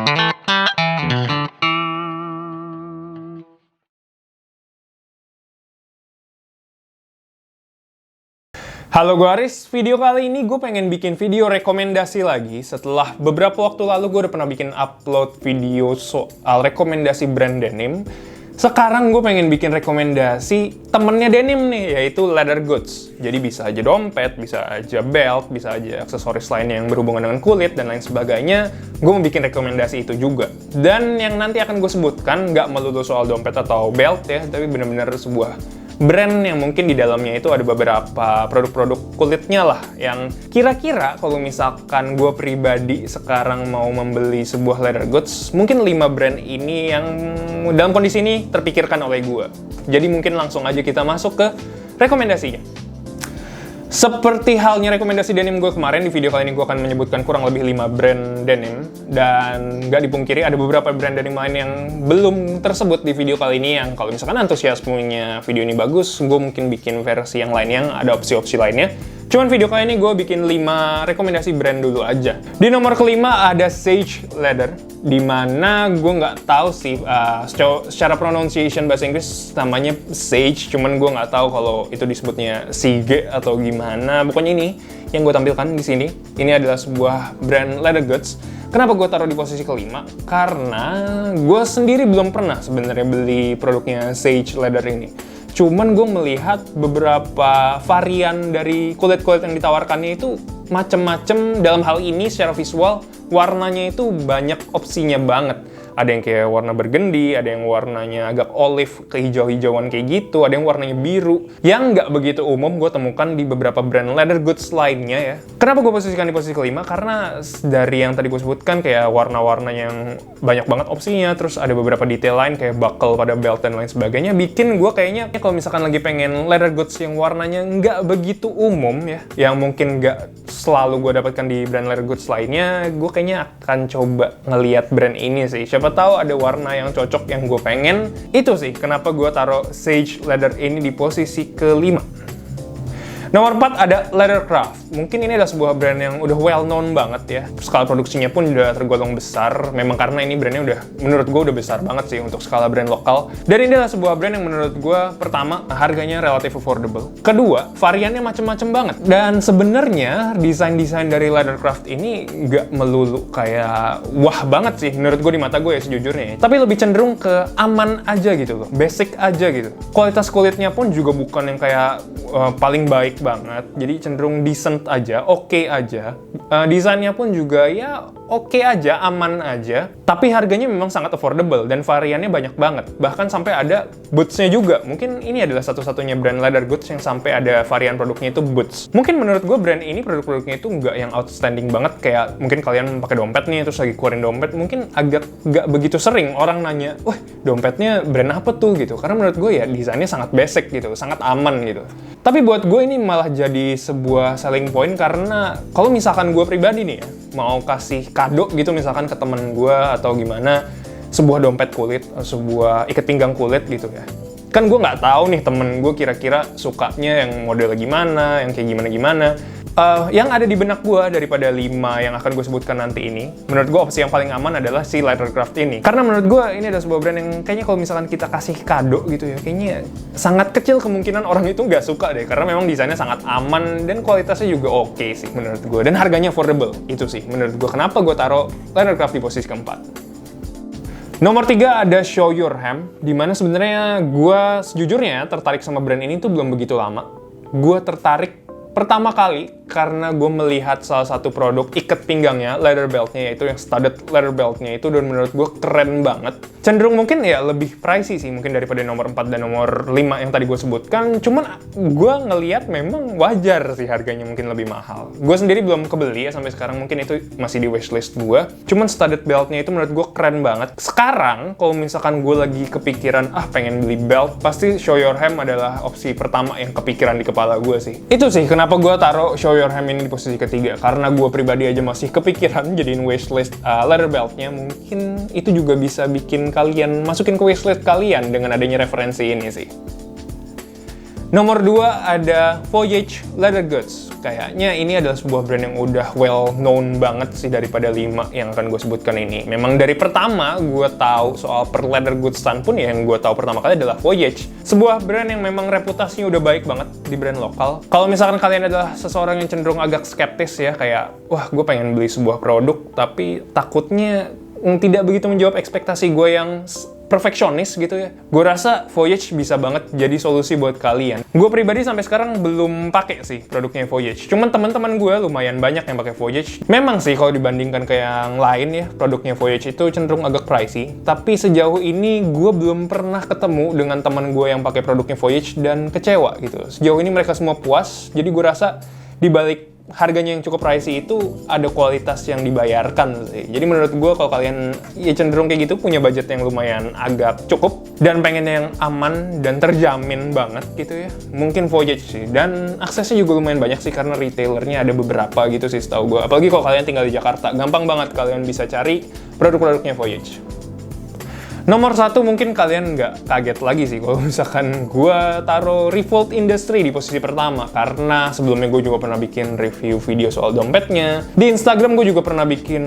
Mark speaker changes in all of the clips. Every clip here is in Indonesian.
Speaker 1: Halo, gue Aris. Video kali ini gue pengen bikin video rekomendasi lagi. Setelah beberapa waktu lalu gue udah pernah bikin upload video soal rekomendasi brand denim. Sekarang gue pengen bikin rekomendasi temennya denim nih, yaitu leather goods. Jadi bisa aja dompet, bisa aja belt, bisa aja aksesoris lainnya yang berhubungan dengan kulit, dan lain sebagainya. Gue mau bikin rekomendasi itu juga. Dan yang nanti akan gue sebutkan nggak melulu soal dompet atau belt ya, tapi bener-bener sebuah brand yang mungkin di dalamnya itu ada beberapa produk-produk kulitnya lah, yang kira-kira kalau misalkan gue pribadi sekarang mau membeli sebuah leather goods, mungkin 5 brand ini yang dalam kondisi ini terpikirkan oleh gue. Jadi mungkin langsung aja kita masuk ke rekomendasinya. Seperti halnya rekomendasi denim gue kemarin, di video kali ini gue akan menyebutkan kurang lebih 5 brand denim. Dan nggak dipungkiri ada beberapa brand denim lain yang belum tersebut di video kali ini, yang kalau misalkan antusiasmenya video ini bagus, gue mungkin bikin versi yang lain yang ada opsi-opsi lainnya. Cuman video kali ini gue bikin 5 rekomendasi brand dulu aja. Di nomor kelima ada Sage Leather, dimana gue nggak tahu sih secara pronunciation bahasa Inggris namanya Sage, cuman gue nggak tahu kalau itu disebutnya Sige atau gimana. Pokoknya ini yang gue tampilkan di sini. Ini adalah sebuah brand leather goods. Kenapa gue taruh di posisi kelima? Karena gue sendiri belum pernah sebenarnya beli produknya Sage Leather ini. Cuman gue melihat beberapa varian dari kulit-kulit yang ditawarkannya itu macem-macem. Dalam hal ini secara visual, warnanya itu banyak opsinya banget. Ada yang kayak warna burgundy, ada yang warnanya agak olive, kehijau-hijauan kayak gitu, ada yang warnanya biru. Yang nggak begitu umum gue temukan di beberapa brand leather goods lainnya ya. Kenapa gue posisikan di posisi kelima? Karena dari yang tadi gue sebutkan, kayak warna-warna yang banyak banget opsinya, terus ada beberapa detail lain kayak buckle pada belt dan lain sebagainya, bikin gue kayaknya kalau misalkan lagi pengen leather goods yang warnanya nggak begitu umum ya, yang mungkin nggak selalu gue dapatkan di brand leather goods lainnya, gue kayaknya akan coba ngeliat brand ini sih. Siapa tahu ada warna yang cocok yang gue pengen. Itu sih kenapa gue taruh Sage Leather ini di posisi kelima. Nomor 4 ada Leathercraft. Mungkin ini adalah sebuah brand yang udah well known banget ya. Skala produksinya pun udah tergolong besar. Memang karena ini brandnya udah, menurut gue udah besar banget sih untuk skala brand lokal. Dan ini adalah sebuah brand yang menurut gue, pertama, harganya relatif affordable. Kedua, variannya macem-macem banget. Dan sebenarnya desain-desain dari Leathercraft ini nggak melulu kayak wah banget sih menurut gue di mata gue ya sejujurnya ya. Tapi lebih cenderung ke aman aja gitu loh. Basic aja gitu. Kualitas kulitnya pun juga bukan yang kayak paling baik banget, jadi cenderung decent aja, oke aja. Desainnya pun juga ya oke aja, aman aja. Tapi harganya memang sangat affordable dan variannya banyak banget. Bahkan sampai ada boots-nya juga. Mungkin ini adalah satu-satunya brand leather goods yang sampai ada varian produknya itu boots. Mungkin menurut gue brand ini produk-produknya itu nggak yang outstanding banget, kayak mungkin kalian pakai dompet nih terus lagi keluarin dompet, mungkin agak nggak begitu sering orang nanya, wah dompetnya brand apa tuh gitu. Karena menurut gue ya desainnya sangat basic gitu, sangat aman gitu. Tapi buat gue ini malah jadi sebuah selling point, karena kalau misalkan gue pribadi nih ya, mau kasih kado gitu misalkan ke temen gue atau gimana, sebuah dompet kulit, sebuah ikat pinggang kulit gitu ya. Kan gue nggak tahu nih temen gue kira-kira sukanya yang model gimana, yang kayak gimana-gimana. Yang ada di benak gue daripada 5 yang akan gue sebutkan nanti ini, menurut gue opsi yang paling aman adalah si Leathercraft ini. Karena menurut gue ini adalah sebuah brand yang kayaknya kalau misalkan kita kasih kado gitu ya, kayaknya sangat kecil kemungkinan orang itu nggak suka deh. Karena memang desainnya sangat aman dan kualitasnya juga oke sih menurut gue. Dan harganya affordable, itu sih menurut gue kenapa gue taruh Leathercraft di posisi keempat. Nomor 3 ada Show Your Hem, dimana sebenarnya gue sejujurnya tertarik sama brand ini tuh belum begitu lama. Gue tertarik pertama kali karena gue melihat salah satu produk ikat pinggangnya, leather beltnya, yaitu yang studded leather beltnya itu, dan menurut gue keren banget. Cenderung mungkin ya lebih pricey sih mungkin daripada nomor 4 dan nomor 5 yang tadi gue sebutkan. Cuman gue ngelihat memang wajar sih harganya mungkin lebih mahal. Gue sendiri belum kebeli ya sampai sekarang, mungkin itu masih di wishlist gue. Cuman studded beltnya itu menurut gue keren banget. Sekarang kalau misalkan gue lagi kepikiran pengen beli belt, pasti Show Your Hem adalah opsi pertama yang kepikiran di kepala gue sih. Itu sih kenapa gue taruh Show Your Hem ini di posisi ketiga, karena gue pribadi aja masih kepikiran jadiin wishlist leather beltnya. Mungkin itu juga bisa bikin kalian masukin ke wishlist kalian dengan adanya referensi ini sih. Nomor 2 ada Voyage Leather Goods. Kayaknya ini adalah sebuah brand yang udah well known banget sih daripada 5 yang akan gue sebutkan ini. Memang dari pertama gue tahu soal per leather goods pun ya yang gue tahu pertama kali adalah Voyage. Sebuah brand yang memang reputasinya udah baik banget di brand lokal. Kalau misalkan kalian adalah seseorang yang cenderung agak skeptis ya, kayak wah gue pengen beli sebuah produk tapi takutnya tidak begitu menjawab ekspektasi gue yang perfeksionis gitu ya. Gue rasa Voyage bisa banget jadi solusi buat kalian. Gue pribadi sampai sekarang belum pakai sih produknya Voyage. Cuman teman-teman gue lumayan banyak yang pakai Voyage. Memang sih kalau dibandingkan ke yang lain ya, produknya Voyage itu cenderung agak pricey. Tapi sejauh ini gue belum pernah ketemu dengan teman gue yang pakai produknya Voyage dan kecewa gitu. Sejauh ini mereka semua puas. Jadi gue rasa di balik harganya yang cukup pricey itu ada kualitas yang dibayarkan sih. Jadi menurut gue kalau kalian ya cenderung kayak gitu, punya budget yang lumayan agak cukup dan pengen yang aman dan terjamin banget gitu ya, mungkin Voyage sih. Dan aksesnya juga lumayan banyak sih karena retailernya ada beberapa gitu sih setahu gue. Apalagi kalau kalian tinggal di Jakarta, gampang banget kalian bisa cari produk-produknya Voyage. Nomor 1 mungkin kalian nggak kaget lagi sih kalau misalkan gue taruh Revolt Industry di posisi pertama, karena sebelumnya gue juga pernah bikin review video soal dompetnya. Di Instagram gue juga pernah bikin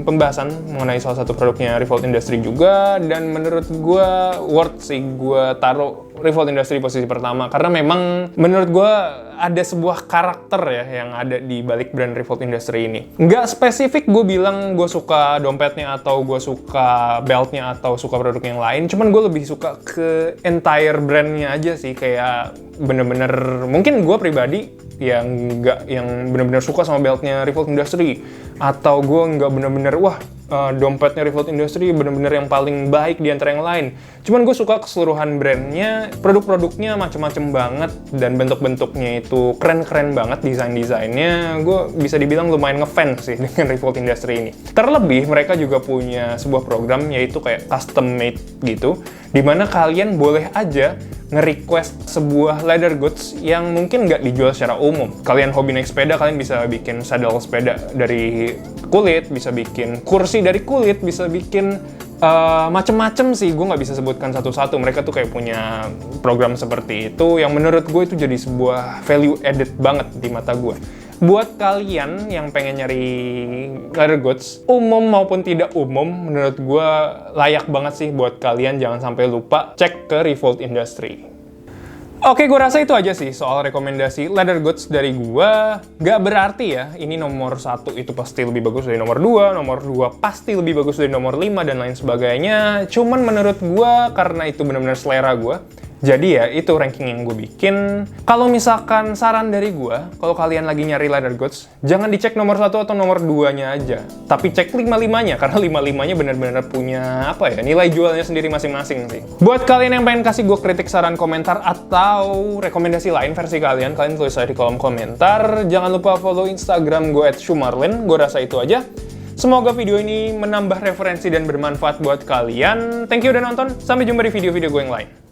Speaker 1: pembahasan mengenai salah satu produknya Revolt Industry juga, dan menurut gue worth sih gue taruh Revolt Industry posisi pertama, karena memang menurut gue ada sebuah karakter ya yang ada di balik brand Revolt Industry ini. Nggak spesifik gue bilang gue suka dompetnya atau gue suka beltnya atau suka produk yang lain, cuman gue lebih suka ke entire brandnya aja sih. Kayak bener-bener mungkin gue pribadi yang nggak yang bener-bener suka sama beltnya Revolt Industry, atau gue nggak bener-bener wah dompetnya Revolt Industry bener-bener yang paling baik di antara yang lain. Cuman gue suka keseluruhan brandnya, produk-produknya macem-macem banget, dan bentuk-bentuknya itu keren-keren banget, desain-desainnya gue bisa dibilang lumayan ngefans sih dengan Revolt Industry ini. Terlebih mereka juga punya sebuah program yaitu kayak custom made gitu, dimana kalian boleh aja nge-request sebuah leather goods yang mungkin nggak dijual secara umum. Kalian hobi naik sepeda, kalian bisa bikin saddle sepeda dari kulit, bisa bikin kursi dari kulit, bisa bikin macem-macem sih. Gue nggak bisa sebutkan satu-satu. Mereka tuh kayak punya program seperti itu yang menurut gue itu jadi sebuah value added banget di mata gue. Buat kalian yang pengen nyari leather goods, umum maupun tidak umum, menurut gue layak banget sih buat kalian. Jangan sampai lupa cek ke Revolt Industry. Oke, gue rasa itu aja sih soal rekomendasi leather goods dari gue. Gak berarti ya, ini nomor 1 itu pasti lebih bagus dari nomor 2, nomor 2 pasti lebih bagus dari nomor 5, dan lain sebagainya. Cuman menurut gue, karena itu benar-benar selera gue, jadi ya itu ranking yang gue bikin. Kalau misalkan saran dari gue, kalau kalian lagi nyari leather goods, jangan dicek nomor 1 atau nomor 2-nya aja, tapi cek 5-5-nya, karena 5-5-nya benar-benar punya nilai jualnya sendiri masing-masing sih. Buat kalian yang pengen kasih gue kritik, saran, komentar, atau rekomendasi lain versi kalian tulis aja di kolom komentar. Jangan lupa follow Instagram gue @shumarlin. Gue rasa itu aja. Semoga video ini menambah referensi dan bermanfaat buat kalian. Thank you udah nonton, sampai jumpa di video-video gue yang lain.